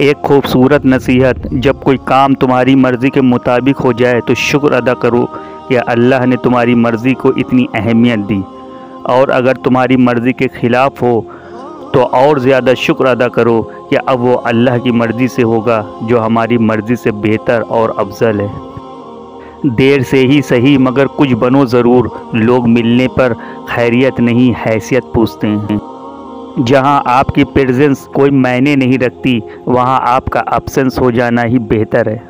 एक खूबसूरत नसीहत, जब कोई काम तुम्हारी मर्ज़ी के मुताबिक हो जाए तो शुक्र अदा करो कि अल्लाह ने तुम्हारी मर्ज़ी को इतनी अहमियत दी, और अगर तुम्हारी मर्ज़ी के ख़िलाफ़ हो तो और ज़्यादा शुक्र अदा करो कि अब वो अल्लाह की मर्ज़ी से होगा जो हमारी मर्ज़ी से बेहतर और अफजल है। देर से ही सही मगर कुछ बनो ज़रूर, लोग मिलने पर खैरियत नहीं हैसियत पूछते हैं। जहाँ आपकी प्रेजेंस कोई मायने नहीं रखती, वहाँ आपका एब्सेंस हो जाना ही बेहतर है।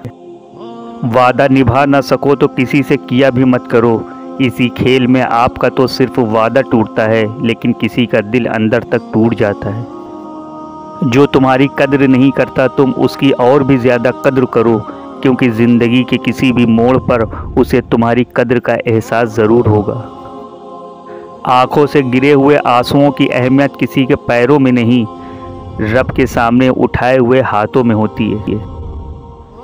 वादा निभा ना सको तो किसी से किया भी मत करो, इसी खेल में आपका तो सिर्फ वादा टूटता है लेकिन किसी का दिल अंदर तक टूट जाता है। जो तुम्हारी कद्र नहीं करता तुम उसकी और भी ज़्यादा कद्र करो, क्योंकि ज़िंदगी के किसी भी मोड़ पर उसे तुम्हारी कद्र का एहसास ज़रूर होगा। आँखों से गिरे हुए आंसुओं की अहमियत किसी के पैरों में नहीं, रब के सामने उठाए हुए हाथों में होती है।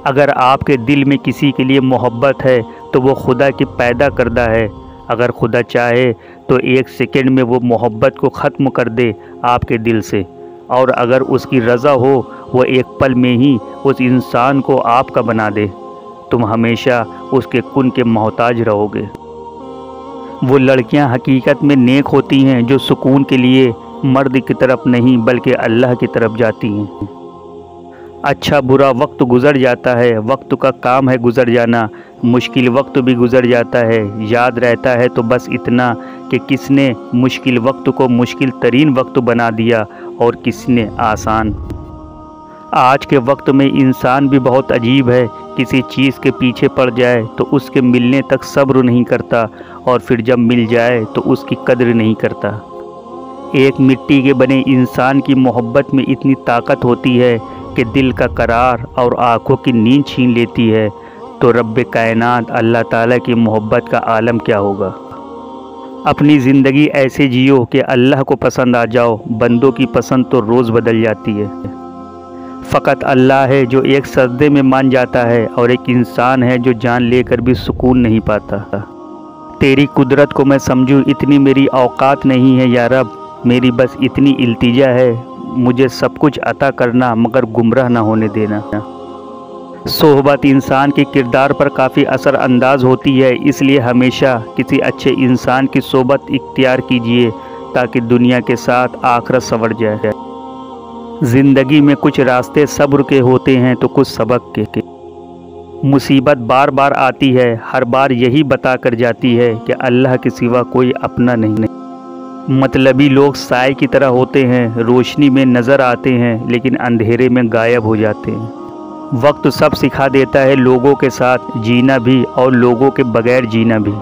अगर आपके दिल में किसी के लिए मोहब्बत है तो वो खुदा की पैदा करदा है। अगर खुदा चाहे तो एक सेकंड में वो मोहब्बत को ख़त्म कर दे आपके दिल से, और अगर उसकी रज़ा हो वो एक पल में ही उस इंसान को आपका बना दे। तुम हमेशा उसके कुन के मोहताज रहोगे। वो लड़कियां हकीकत में नेक होती हैं जो सुकून के लिए मर्द की तरफ नहीं बल्कि अल्लाह की तरफ जाती हैं। अच्छा बुरा वक्त गुज़र जाता है, वक्त का काम है गुज़र जाना, मुश्किल वक्त भी गुज़र जाता है। याद रहता है तो बस इतना कि किसने मुश्किल वक्त को मुश्किल तरीन वक्त बना दिया और किसने आसान। आज के वक्त में इंसान भी बहुत अजीब है, किसी चीज़ के पीछे पड़ जाए तो उसके मिलने तक सब्र नहीं करता, और फिर जब मिल जाए तो उसकी कद्र नहीं करता। एक मिट्टी के बने इंसान की मोहब्बत में इतनी ताकत होती है कि दिल का करार और आँखों की नींद छीन लेती है, तो रब्बे कायनात अल्लाह ताला की मोहब्बत का आलम क्या होगा। अपनी ज़िंदगी ऐसे जियो कि अल्लाह को पसंद आ जाओ, बंदों की पसंद तो रोज़ बदल जाती है। फ़कत अल्लाह है जो एक सजदे में मान जाता है, और एक इंसान है जो जान लेकर भी सुकून नहीं पाता। तेरी कुदरत को मैं समझूं इतनी मेरी औकात नहीं है या रब, मेरी बस इतनी इल्तिजा है, मुझे सब कुछ अता करना मगर गुमराह ना होने देना। सोहबत इंसान के किरदार पर काफ़ी असर अंदाज होती है, इसलिए हमेशा किसी अच्छे इंसान की सोहबत इख्तियार कीजिए ताकि दुनिया के साथ आखिरत संवर जाए। ज़िंदगी में कुछ रास्ते सब्र के होते हैं तो कुछ सबक के। मुसीबत बार बार आती है, हर बार यही बता कर जाती है कि अल्लाह के सिवा कोई अपना नहीं। मतलबी लोग साए की तरह होते हैं, रोशनी में नज़र आते हैं लेकिन अंधेरे में गायब हो जाते हैं। वक्त सब सिखा देता है, लोगों के साथ जीना भी और लोगों के बगैर जीना भी।